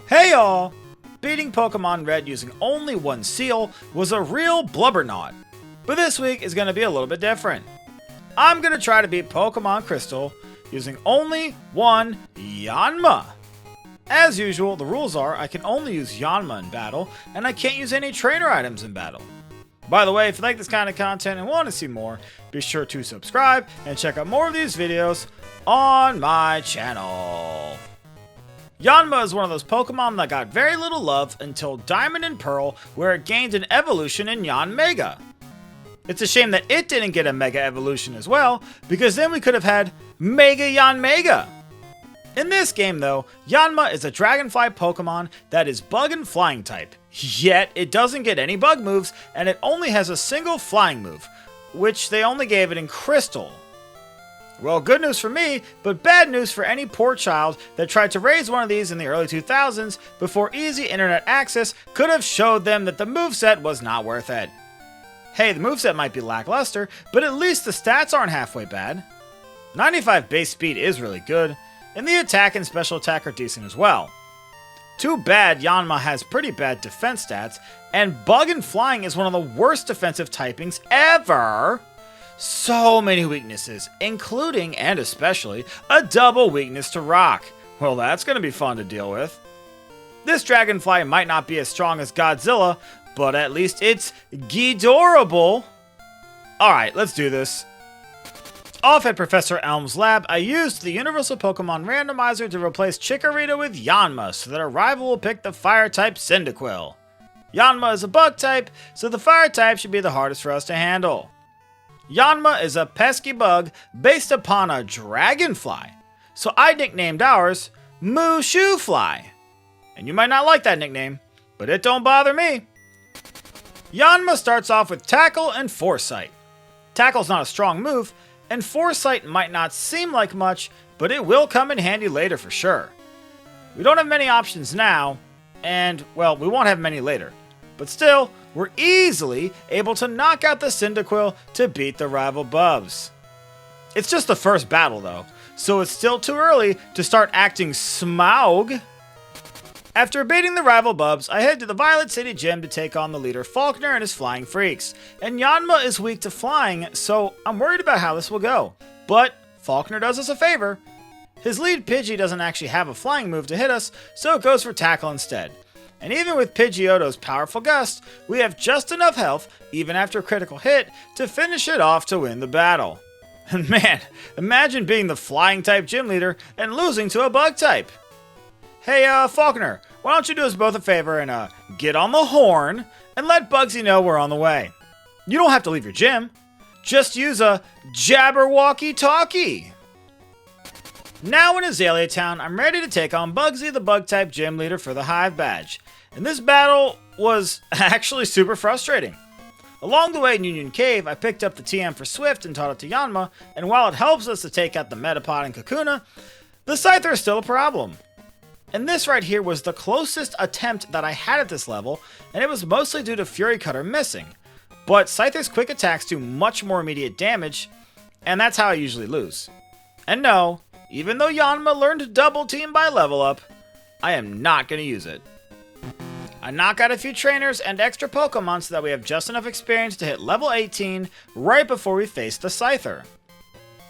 Hey y'all! Beating Pokemon Red using only one seal was a real blubberknot. But this week is going to be a little bit different. I'm going to try to beat Pokemon Crystal using only one Yanma. As usual, the rules are I can only use Yanma in battle, and I can't use any trainer items in battle. By the way, if you like this kind of content and want to see more, be sure to subscribe and check out more of these videos on my channel. Yanma is one of those Pokemon that got very little love until Diamond and Pearl, where it gained an evolution in Yanmega. It's a shame that it didn't get a Mega Evolution as well, because then we could have had Mega Yanmega. In this game though, Yanma is a Dragonfly Pokemon that is Bug and Flying type, yet it doesn't get any Bug moves and it only has a single Flying move, which they only gave it in Crystal. Well, good news for me, but bad news for any poor child that tried to raise one of these in the early 2000s before easy internet access could have showed them that the moveset was not worth it. Hey, the moveset might be lackluster, but at least the stats aren't halfway bad. 95 base speed is really good, and the attack and special attack are decent as well. Too bad Yanma has pretty bad defense stats, and Bug and Flying is one of the worst defensive typings ever. So many weaknesses, including and especially a double weakness to Rock. Well, that's going to be fun to deal with. This Dragonfly might not be as strong as Godzilla, but at least it's Ghidorable. Alright, let's do this. Off at Professor Elm's lab, I used the Universal Pokemon Randomizer to replace Chikorita with Yanma so that our rival will pick the Fire-type Cyndaquil. Yanma is a Bug type, so the Fire type should be the hardest for us to handle. Yanma is a pesky bug based upon a dragonfly, so I nicknamed ours Mushu Fly. And you might not like that nickname, but it don't bother me. Yanma starts off with Tackle and Foresight. Tackle's not a strong move, and Foresight might not seem like much, but it will come in handy later for sure. We don't have many options now, and, well, we won't have many later. But still, we're easily able to knock out the Cyndaquil to beat the rival Bubs. It's just the first battle though, so it's still too early to start acting Smaug. After beating the rival Bubs, I head to the Violet City Gym to take on the leader Faulkner and his Flying Freaks. And Yanma is weak to flying, so I'm worried about how this will go. But Faulkner does us a favor. His lead Pidgey doesn't actually have a flying move to hit us, so it goes for Tackle instead. And even with Pidgeotto's powerful gust, we have just enough health, even after a critical hit, to finish it off to win the battle. And man, imagine being the flying type gym leader and losing to a bug type. Hey, Faulkner, why don't you do us both a favor and get on the horn and let Bugsy know we're on the way. You don't have to leave your gym. Just use a Jabberwocky-talkie. Now in Azalea Town, I'm ready to take on Bugsy, the Bug-type gym leader for the Hive Badge. And this battle was actually super frustrating. Along the way in Union Cave, I picked up the TM for Swift and taught it to Yanma, and while it helps us to take out the Metapod and Kakuna, the Scyther is still a problem. And this right here was the closest attempt that I had at this level, and it was mostly due to Fury Cutter missing. But Scyther's quick attacks do much more immediate damage, and that's how I usually lose. And no, even though Yanma learned Double Team by level up, I am not going to use it. I knock out a few trainers and extra Pokemon so that we have just enough experience to hit level 18 right before we face the Scyther.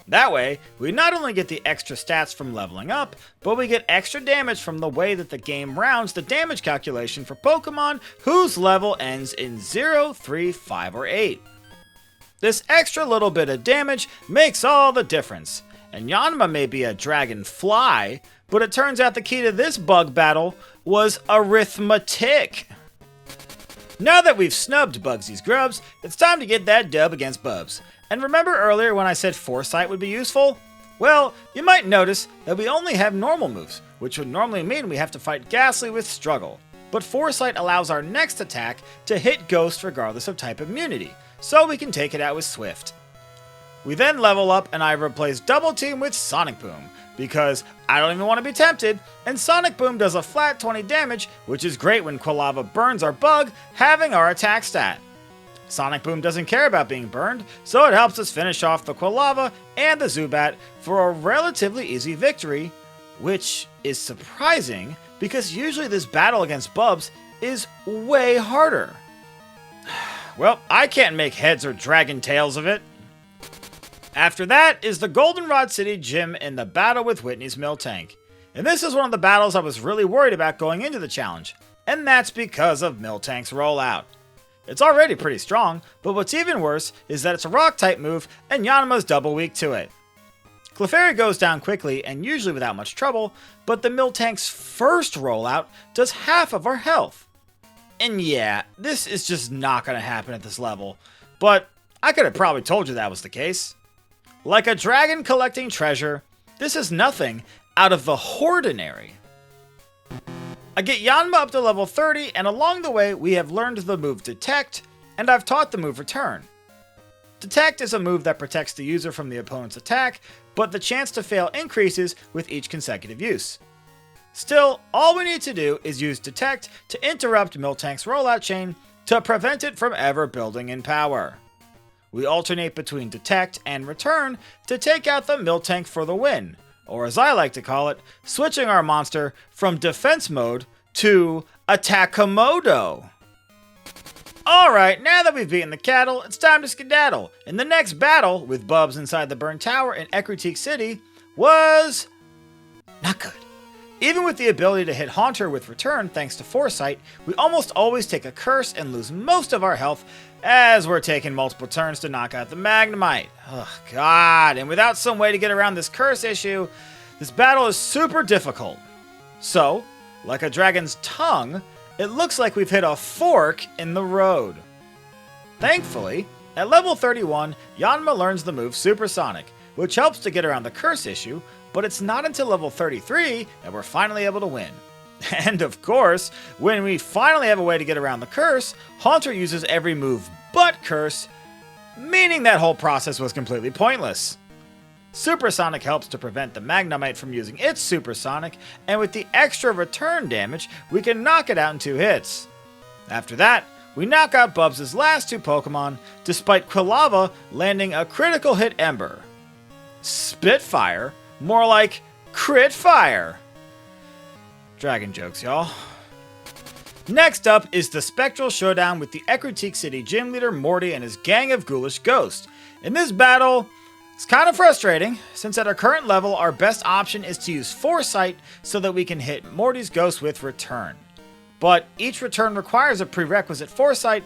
That way, we not only get the extra stats from leveling up, but we get extra damage from the way that the game rounds the damage calculation for Pokemon whose level ends in 0, 3, 5, or 8. This extra little bit of damage makes all the difference. And Yanma may be a dragonfly, but it turns out the key to this bug battle was arithmetic. Now that we've snubbed Bugsy's grubs, it's time to get that dub against Bubs. And remember earlier when I said Foresight would be useful? Well, you might notice that we only have normal moves, which would normally mean we have to fight Ghastly with Struggle. But Foresight allows our next attack to hit Ghost regardless of type immunity, so we can take it out with Swift. We then level up and I replace Double Team with Sonic Boom, because I don't even want to be tempted, and Sonic Boom does a flat 20 damage, which is great when Quilava burns our bug, having our attack stat. Sonic Boom doesn't care about being burned, so it helps us finish off the Quilava and the Zubat for a relatively easy victory, which is surprising because usually this battle against Bubs is way harder. Well, I can't make heads or dragon tails of it. After that is the Goldenrod City Gym in the battle with Whitney's Miltank. And this is one of the battles I was really worried about going into the challenge, and that's because of Miltank's rollout. It's already pretty strong, but what's even worse is that it's a rock type move and Yanma's double weak to it. Clefairy goes down quickly and usually without much trouble, but the Miltank's first rollout does half of our health. And yeah, this is just not going to happen at this level, but I could have probably told you that was the case. Like a dragon collecting treasure, this is nothing out of the ordinary. I get Yanma up to level 30, and along the way we have learned the move Detect, and I've taught the move Return. Detect is a move that protects the user from the opponent's attack, but the chance to fail increases with each consecutive use. Still, all we need to do is use Detect to interrupt Miltank's rollout chain to prevent it from ever building in power. We alternate between Detect and Return to take out the Miltank for the win, or as I like to call it, switching our monster from defense mode to attack Komodo. Alright, now that we've beaten the cattle, it's time to skedaddle. And the next battle, with Bubs inside the Burn Tower in Ekritique City, was not good. Even with the ability to hit Haunter with Return thanks to Foresight, we almost always take a curse and lose most of our health as we're taking multiple turns to knock out the Magnemite. Oh god, and without some way to get around this curse issue, this battle is super difficult. So, like a dragon's tongue, it looks like we've hit a fork in the road. Thankfully, at level 31, Yanma learns the move Supersonic, which helps to get around the curse issue, but it's not until level 33 that we're finally able to win. And of course, when we finally have a way to get around the curse, Haunter uses every move but curse, meaning that whole process was completely pointless. Supersonic helps to prevent the Magnemite from using its Supersonic, and with the extra return damage, we can knock it out in 2 hits. After that, we knock out Bubs' last 2 Pokemon, despite Quilava landing a critical hit Ember. Spitfire? More like Crit Fire! Dragon jokes, y'all. Next up is the Spectral Showdown with the Ekritique City Gym Leader Morty and his gang of ghoulish ghosts. In this battle, it's kind of frustrating, since at our current level, our best option is to use Foresight so that we can hit Morty's ghost with Return. But each return requires a prerequisite Foresight,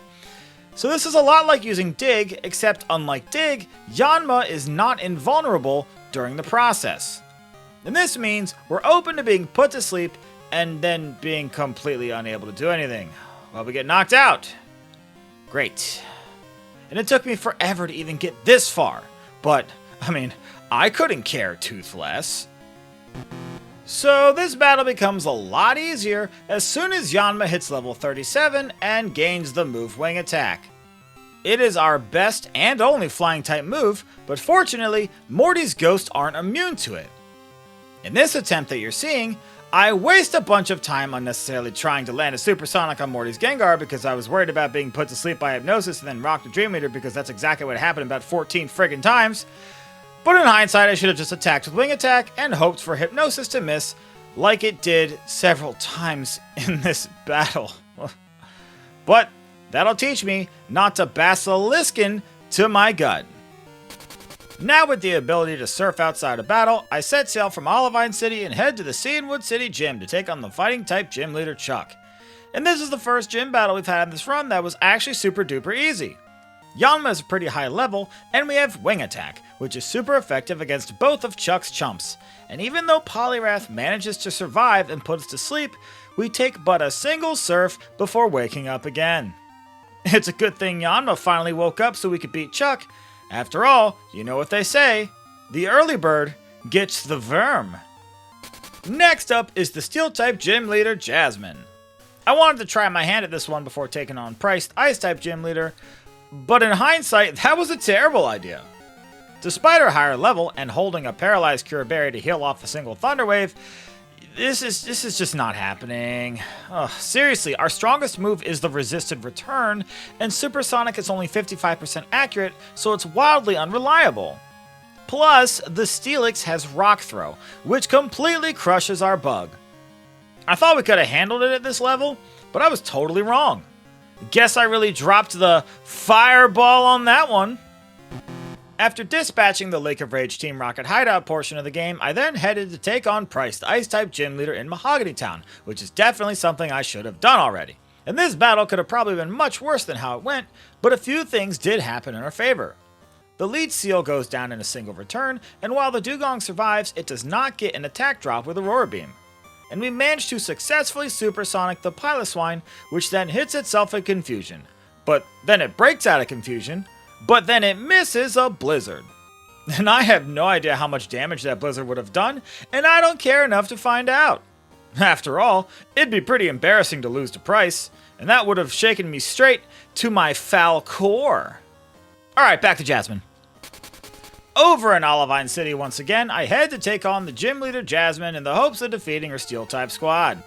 so this is a lot like using Dig, except unlike Dig, Yanma is not invulnerable during the process. And this means we're open to being put to sleep and then being completely unable to do anything while we get knocked out. Great. And it took me forever to even get this far, but, I mean, I couldn't care toothless. So this battle becomes a lot easier as soon as Yanma hits level 37 and gains the Move Wing attack. It is our best and only flying type move, but fortunately, Morty's ghosts aren't immune to it. In this attempt that you're seeing, I waste a bunch of time unnecessarily trying to land a Supersonic on Morty's Gengar because I was worried about being put to sleep by hypnosis and then rocked the Dream Leader because that's exactly what happened about 14 friggin' times. But in hindsight, I should have just attacked with Wing Attack and hoped for hypnosis to miss, like it did several times in this battle. But that'll teach me not to Basiliskin to my gut. Now with the ability to surf outside of battle, I set sail from Olivine City and head to the Seawood City Gym to take on the fighting type gym leader Chuck. And this is the first gym battle we've had in this run that was actually super duper easy. Yanma is a pretty high level, and we have Wing Attack, which is super effective against both of Chuck's chumps. And even though Poliwrath manages to survive and put us to sleep, we take but a single surf before waking up again. It's a good thing Yanma finally woke up so we could beat Chuck. After all, you know what they say, the early bird gets the worm. Next up is the Steel-type gym leader Jasmine. I wanted to try my hand at this one before taking on priced Ice-type gym leader, but in hindsight, that was a terrible idea. Despite her higher level and holding a paralyzed Cure Berry to heal off a single Thunder Wave, this is just not happening. Ugh, seriously, our strongest move is the resisted return, and Supersonic is only 55% accurate, so it's wildly unreliable. Plus, the Steelix has Rock Throw, which completely crushes our bug. I thought we could have handled it at this level, but I was totally wrong. Guess I really dropped the fireball on that one. After dispatching the Lake of Rage Team Rocket hideout portion of the game, I then headed to take on Price, the Ice-type gym leader in Mahogany Town, which is definitely something I should have done already. And this battle could have probably been much worse than how it went, but a few things did happen in our favor. The lead seal goes down in a single return, and while the Dugong survives, it does not get an attack drop with Aurora Beam. And we managed to successfully supersonic the Piloswine, which then hits itself in confusion. But then it breaks out of confusion, but then it misses a blizzard. And I have no idea how much damage that blizzard would have done, and I don't care enough to find out. After all, it'd be pretty embarrassing to lose to Price, and that would have shaken me straight to my foul core. Alright, back to Jasmine. Over in Olivine City once again, I head to take on the gym leader Jasmine in the hopes of defeating her Steel-type squad.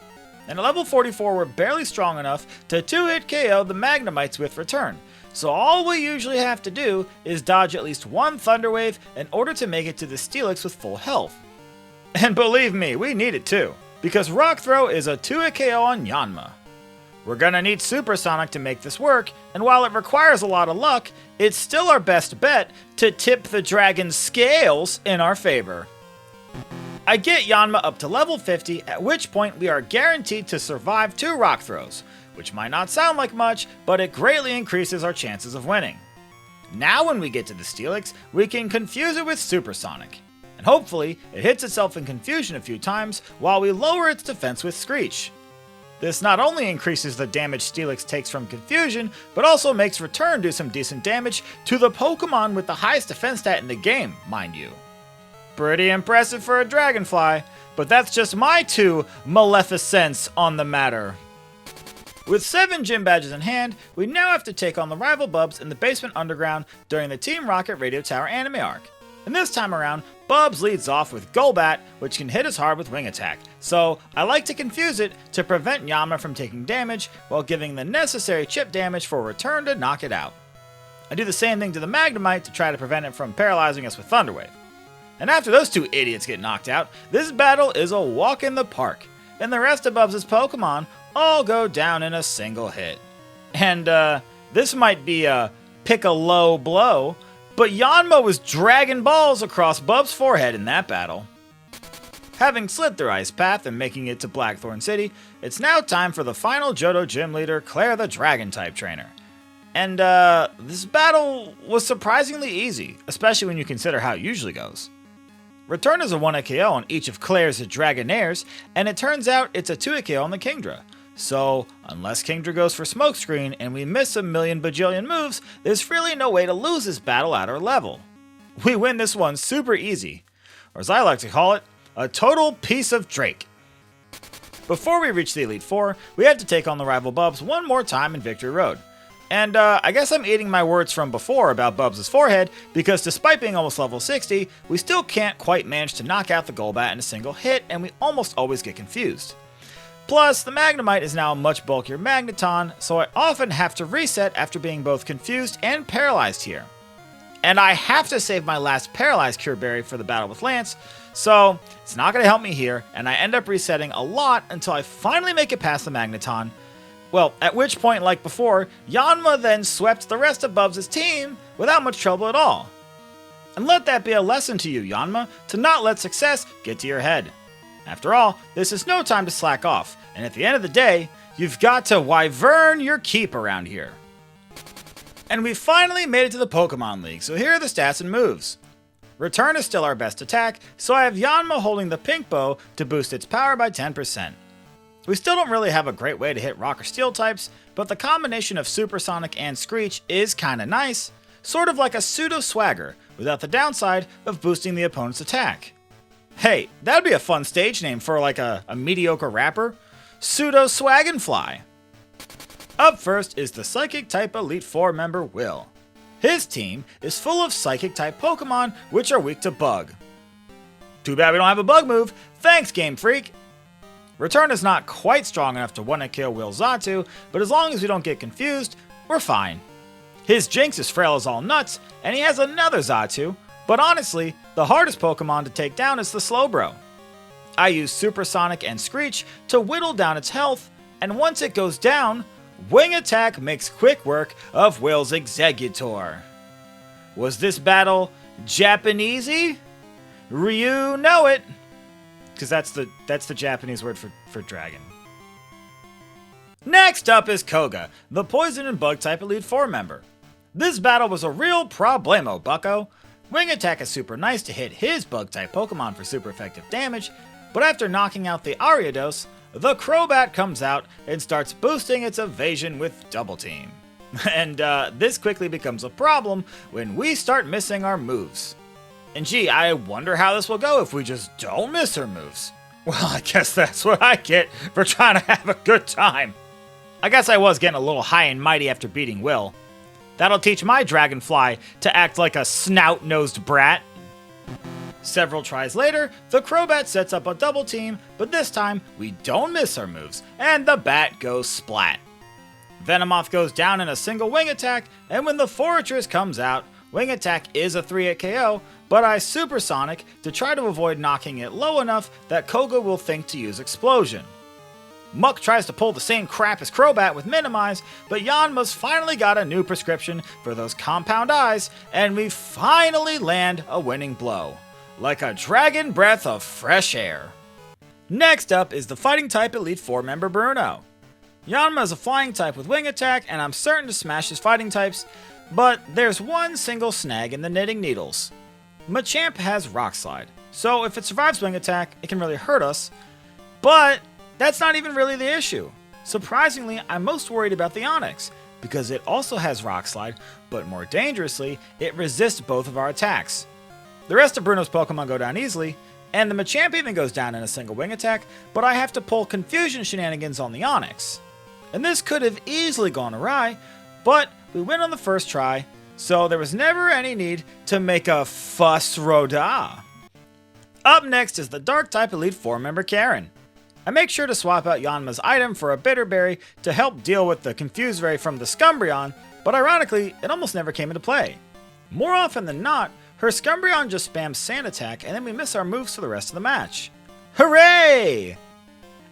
And at level 44, we're barely strong enough to 2-hit KO the Magnemites with Return, so all we usually have to do is dodge at least one Thunder Wave in order to make it to the Steelix with full health. And believe me, we need it too, because Rock Throw is a 2-hit KO on Yanma. We're gonna need Supersonic to make this work, and while it requires a lot of luck, it's still our best bet to tip the dragon's scales in our favor. I get Yanma up to level 50, at which point we are guaranteed to survive 2 Rock Throws, which might not sound like much, but it greatly increases our chances of winning. Now when we get to the Steelix, we can confuse it with Supersonic, and hopefully it hits itself in confusion a few times while we lower its defense with Screech. This not only increases the damage Steelix takes from confusion, but also makes Return do some decent damage to the Pokemon with the highest defense stat in the game, mind you. Pretty impressive for a Dragonfly, but that's just my 2 Maleficents on the matter. With 7 gym badges in hand, we now have to take on the rival Bubs in the basement underground during the Team Rocket Radio Tower anime arc. And this time around, Bubs leads off with Golbat, which can hit us hard with Wing Attack, so I like to confuse it to prevent Yanma from taking damage while giving the necessary chip damage for Return to knock it out. I do the same thing to the Magnemite to try to prevent it from paralyzing us with Thunder Wave. And after those 2 idiots get knocked out, this battle is a walk in the park, and the rest of Bubs' Pokemon all go down in a single hit. And this might be a pick a low blow, but Yanma was dragging balls across Bub's forehead in that battle. Having slid through Ice Path and making it to Blackthorn City, it's now time for the final Johto gym leader, Claire the Dragon-type trainer. And this battle was surprisingly easy, especially when you consider how it usually goes. Return is a 1-hit KO on each of Claire's Dragonaires, and it turns out it's a 2-hit KO on the Kingdra. So, unless Kingdra goes for Smokescreen and we miss a million bajillion moves, there's really no way to lose this battle at our level. We win this one super easy, or as I like to call it, a total piece of Drake. Before we reach the Elite Four, we had to take on the rival Bubs one more time in Victory Road. And I guess I'm eating my words from before about Bubs' forehead, because despite being almost level 60, we still can't quite manage to knock out the Golbat in a single hit, and we almost always get confused. Plus, the Magnemite is now a much bulkier Magneton, so I often have to reset after being both confused and paralyzed here. And I have to save my last Paralyzed Cure Berry for the battle with Lance, so it's not going to help me here, and I end up resetting a lot until I finally make it past the Magneton. Well, at which point, like before, Yanma then swept the rest of Bubs' team without much trouble at all. And let that be a lesson to you, Yanma, to not let success get to your head. After all, this is no time to slack off, and at the end of the day, you've got to wyvern your keep around here. And we finally made it to the Pokemon League, so here are the stats and moves. Return is still our best attack, so I have Yanma holding the Pink Bow to boost its power by 10%. We still don't really have a great way to hit Rock or Steel types, but the combination of Supersonic and Screech is kinda nice, sort of like a pseudo Swagger, without the downside of boosting the opponent's attack. Hey, that'd be a fun stage name for like a mediocre rapper. Pseudo Swagenfly. Up first is the Psychic-type Elite Four member Will. His team is full of Psychic-type Pokemon which are weak to Bug. Too bad we don't have a Bug move. Thanks, Game Freak. Return is not quite strong enough to 1-hit KO Will Xatu, but as long as we don't get confused, we're fine. His Jinx is frail as all nuts, and he has another Xatu, but honestly, the hardest Pokemon to take down is the Slowbro. I use Supersonic and Screech to whittle down its health, and once it goes down, Wing Attack makes quick work of Will's Exeggutor. Was this battle Japanesey? Ryu know it! Because that's the Japanese word for dragon. Next up is Koga, the Poison and Bug type Elite Four member. This battle was a real problemo, bucko. Wing Attack is super nice to hit his Bug type Pokemon for super effective damage, but after knocking out the Ariados, the Crobat comes out and starts boosting its evasion with Double Team. And this quickly becomes a problem when we start missing our moves. And gee, I wonder how this will go if we just don't miss our moves. Well, I guess that's what I get for trying to have a good time. I guess I was getting a little high and mighty after beating Will. That'll teach my Dragonfly to act like a snout-nosed brat. Several tries later, the Crobat sets up a double team, but this time we don't miss our moves, and the bat goes splat. Venomoth goes down in a single Wing Attack, and when the Forretress comes out, Wing Attack is a 3-hit KO, but I Supersonic to try to avoid knocking it low enough that Koga will think to use Explosion. Muck tries to pull the same crap as Crobat with Minimize, but Yanma's finally got a new prescription for those compound eyes, and we finally land a winning blow. Like a dragon breath of fresh air. Next up is the Fighting type Elite Four member Bruno. Yanma is a Flying type with Wing Attack, and I'm certain to smash his Fighting types, but there's one single snag in the knitting needles. Machamp has Rock Slide, so if it survives Wing Attack, it can really hurt us, but that's not even really the issue. Surprisingly, I'm most worried about the Onix, because it also has Rock Slide, but more dangerously, it resists both of our attacks. The rest of Bruno's Pokemon go down easily, and the Machamp even goes down in a single Wing Attack, but I have to pull Confusion shenanigans on the Onix. And this could have easily gone awry, but we win on the first try, so there was never any need to make a fuss roda. Up next is the Dark type Elite Four member Karen. I make sure to swap out Yanma's item for a Bitter Berry to help deal with the Confuse Ray from the Scumbrion, but ironically, it almost never came into play. More often than not, her Scumbrion just spams Sand Attack, and then we miss our moves for the rest of the match. Hooray!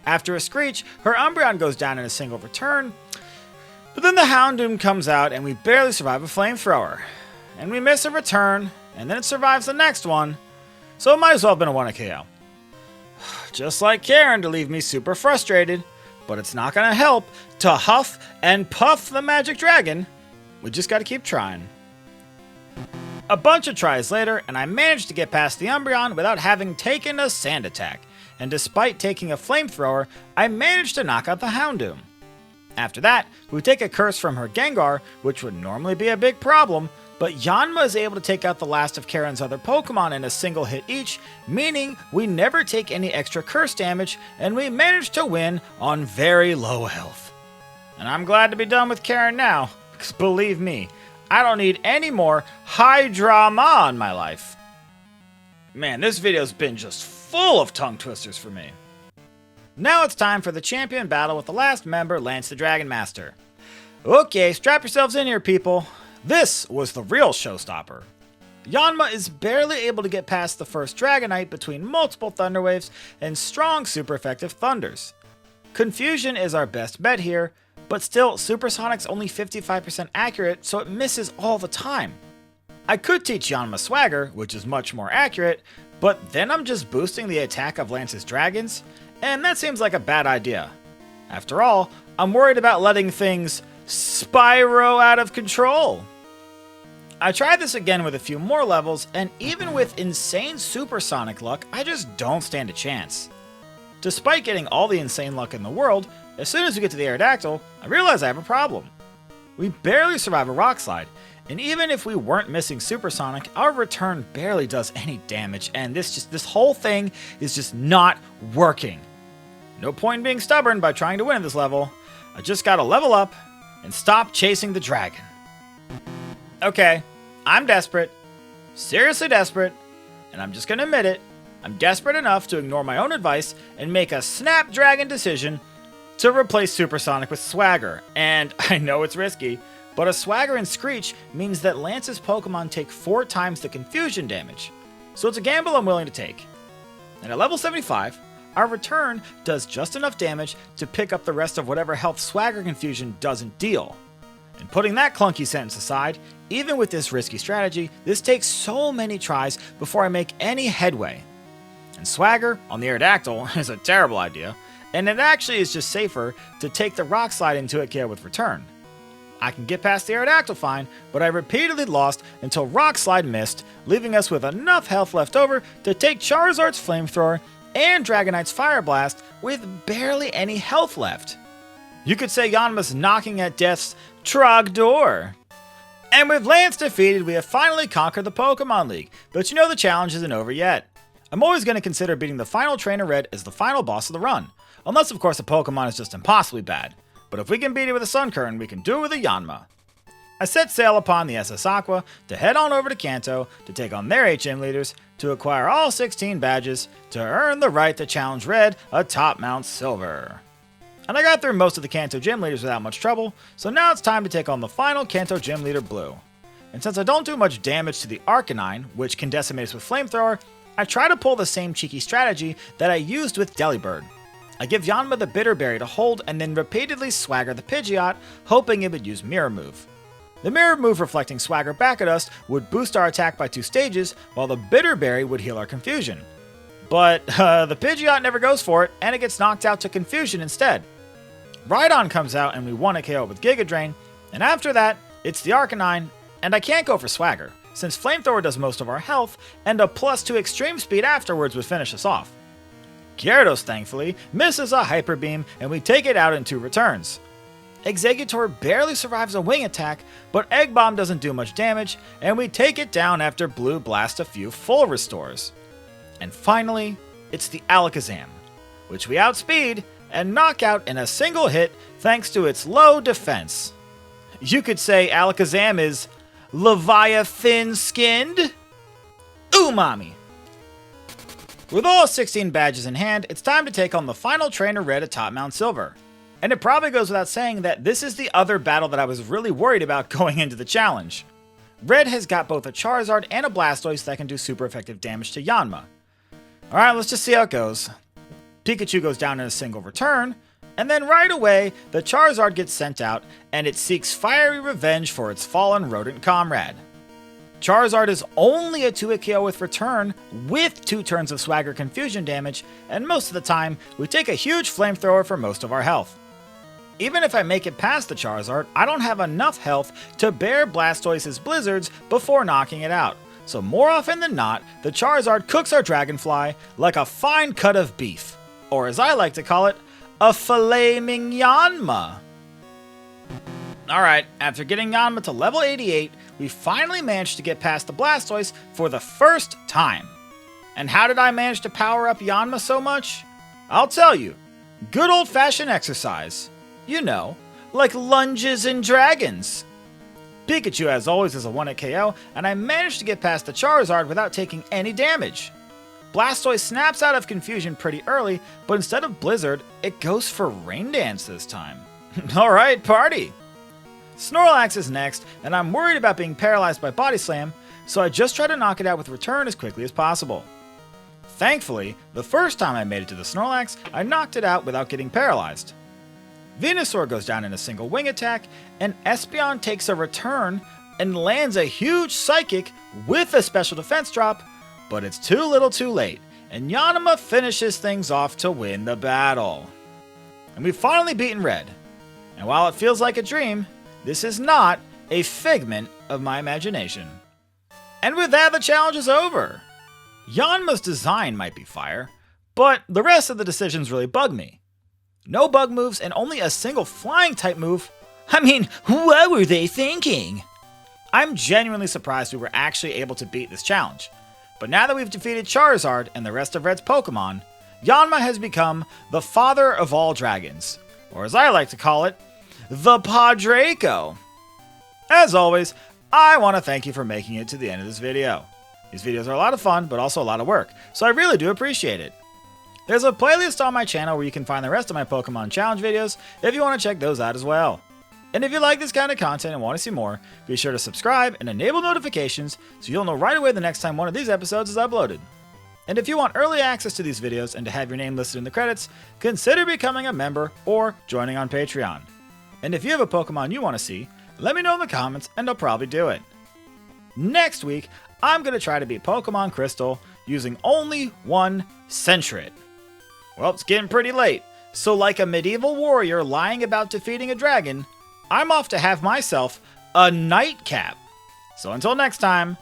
After a Screech, her Umbreon goes down in a single return, but then the Houndoom comes out and we barely survive a Flamethrower. And we miss a return, and then it survives the next one, so it might as well have been a 1-hit KO. Just like Karen to leave me super frustrated, but it's not gonna help to huff and puff the Magic Dragon. We just gotta keep trying. A bunch of tries later, and I managed to get past the Umbreon without having taken a Sand Attack, and despite taking a Flamethrower, I managed to knock out the Houndoom. After that, we take a Curse from her Gengar, which would normally be a big problem, but Yanma is able to take out the last of Karen's other Pokemon in a single hit each, meaning we never take any extra Curse damage, and we manage to win on very low health. And I'm glad to be done with Karen now, because believe me, I don't need any more high drama in my life. Man, this video's been just full of tongue twisters for me. Now it's time for the champion battle with the last member, Lance the Dragon Master. Okay, strap yourselves in here, people. This was the real showstopper. Yanma is barely able to get past the first Dragonite between multiple Thunder Waves and strong super effective Thunders. Confusion is our best bet here, but still, Supersonic's only 55% accurate, so it misses all the time. I could teach Yanma Swagger, which is much more accurate, but then I'm just boosting the attack of Lance's dragons, and that seems like a bad idea. After all, I'm worried about letting things Spyro out of control. I tried this again with a few more levels, and even with insane supersonic luck, I just don't stand a chance. Despite getting all the insane luck in the world, as soon as we get to the Aerodactyl, I realize I have a problem. We barely survive a Rock Slide, and even if we weren't missing Supersonic, our return barely does any damage, and this whole thing is just not working. No point in being stubborn by trying to win at this level. I just gotta level up and stop chasing the dragon. Okay, I'm desperate, seriously desperate, and I'm just gonna admit it. I'm desperate enough to ignore my own advice and make a Snapdragon decision to replace Supersonic with Swagger. And I know it's risky, but a Swagger and Screech means that Lance's Pokemon take 4 times the confusion damage. So it's a gamble I'm willing to take. And at level 75, our return does just enough damage to pick up the rest of whatever health Swagger Confusion doesn't deal. And putting that clunky sentence aside, even with this risky strategy, this takes so many tries before I make any headway. And Swagger on the Aerodactyl is a terrible idea, and it actually is just safer to take the Rock Slide into it KO with return. I can get past the Aerodactyl fine, but I repeatedly lost until Rock Slide missed, leaving us with enough health left over to take Charizard's Flamethrower and Dragonite's Fire Blast with barely any health left. You could say Yanma's knocking at death's trogdor. And with Lance defeated, we have finally conquered the Pokemon League, but you know the challenge isn't over yet. I'm always going to consider beating the final Trainer Red as the final boss of the run, unless of course a Pokemon is just impossibly bad. But if we can beat it with a Sun Current, we can do it with a Yanma. I set sail upon the SS Aqua to head on over to Kanto to take on their HM leaders to acquire all 16 badges to earn the right to challenge Red atop Mount Silver. And I got through most of the Kanto gym leaders without much trouble, so now it's time to take on the final Kanto gym leader, Blue. And since I don't do much damage to the Arcanine, which can decimate us with Flamethrower, I try to pull the same cheeky strategy that I used with Delibird. I give Yanma the Bitter Berry to hold and then repeatedly Swagger the Pidgeot, hoping it would use Mirror Move. The Mirror Move reflecting Swagger back at us would boost our attack by 2 stages, while the Bitter Berry would heal our Confusion. But the Pidgeot never goes for it, and it gets knocked out to Confusion instead. Rhydon comes out and we want to KO with Giga Drain, and after that, it's the Arcanine, and I can't go for Swagger, since Flamethrower does most of our health, and a +2 Extreme Speed afterwards would finish us off. Gyarados, thankfully, misses a Hyper Beam, and we take it out in 2 returns. Exeggutor barely survives a Wing Attack, but Egg Bomb doesn't do much damage, and we take it down after Blue blasts a few full restores. And finally, it's the Alakazam, which we outspeed and knock out in a single hit thanks to its low defense. You could say Alakazam is Leviathan-skinned? Umami! With all 16 badges in hand, it's time to take on the final Trainer Red atop Mount Silver. And it probably goes without saying that this is the other battle that I was really worried about going into the challenge. Red has got both a Charizard and a Blastoise that can do super effective damage to Yanma. Alright, let's just see how it goes. Pikachu goes down in a single return, and then right away, the Charizard gets sent out, and it seeks fiery revenge for its fallen rodent comrade. Charizard is only a 2-hit KO with return, with 2 turns of Swagger Confusion damage, and most of the time, we take a huge Flamethrower for most of our health. Even if I make it past the Charizard, I don't have enough health to bear Blastoise's Blizzards before knocking it out, so more often than not, the Charizard cooks our Dragonfly like a fine cut of beef. Or as I like to call it, a filet mignon. Alright, after getting Yanma to level 88, we finally managed to get past the Blastoise for the first time. And how did I manage to power up Yanma so much? I'll tell you. Good old-fashioned exercise. You know, like lunges and dragons. Pikachu, as always, is a 1-hit KO, and I managed to get past the Charizard without taking any damage. Blastoise snaps out of Confusion pretty early, but instead of Blizzard, it goes for Rain Dance this time. Alright, party! Snorlax is next, and I'm worried about being paralyzed by Body Slam, so I just try to knock it out with Return as quickly as possible. Thankfully, the first time I made it to the Snorlax, I knocked it out without getting paralyzed. Venusaur goes down in a single Wing Attack, and Espeon takes a Return and lands a huge Psychic with a special defense drop, but it's too little too late, and Yanma finishes things off to win the battle. And we've finally beaten Red. And while it feels like a dream, this is not a figment of my imagination. And with that, the challenge is over. Yanma's design might be fire, but the rest of the decisions really bug me. No bug moves and only a single flying type move. I mean, what were they thinking? I'm genuinely surprised we were actually able to beat this challenge. But now that we've defeated Charizard and the rest of Red's Pokemon, Yanma has become the father of all dragons. Or as I like to call it, the Padraco. As always, I want to thank you for making it to the end of this video. These videos are a lot of fun, but also a lot of work, so I really do appreciate it. There's a playlist on my channel where you can find the rest of my Pokemon Challenge videos if you want to check those out as well. And if you like this kind of content and want to see more, be sure to subscribe and enable notifications so you'll know right away the next time one of these episodes is uploaded. And if you want early access to these videos and to have your name listed in the credits, consider becoming a member or joining on Patreon. And if you have a Pokemon you want to see, let me know in the comments and I'll probably do it. Next week, I'm going to try to beat Pokemon Crystal using only one Sentret. Well, it's getting pretty late, so like a medieval warrior lying about defeating a dragon, I'm off to have myself a nightcap. So until next time,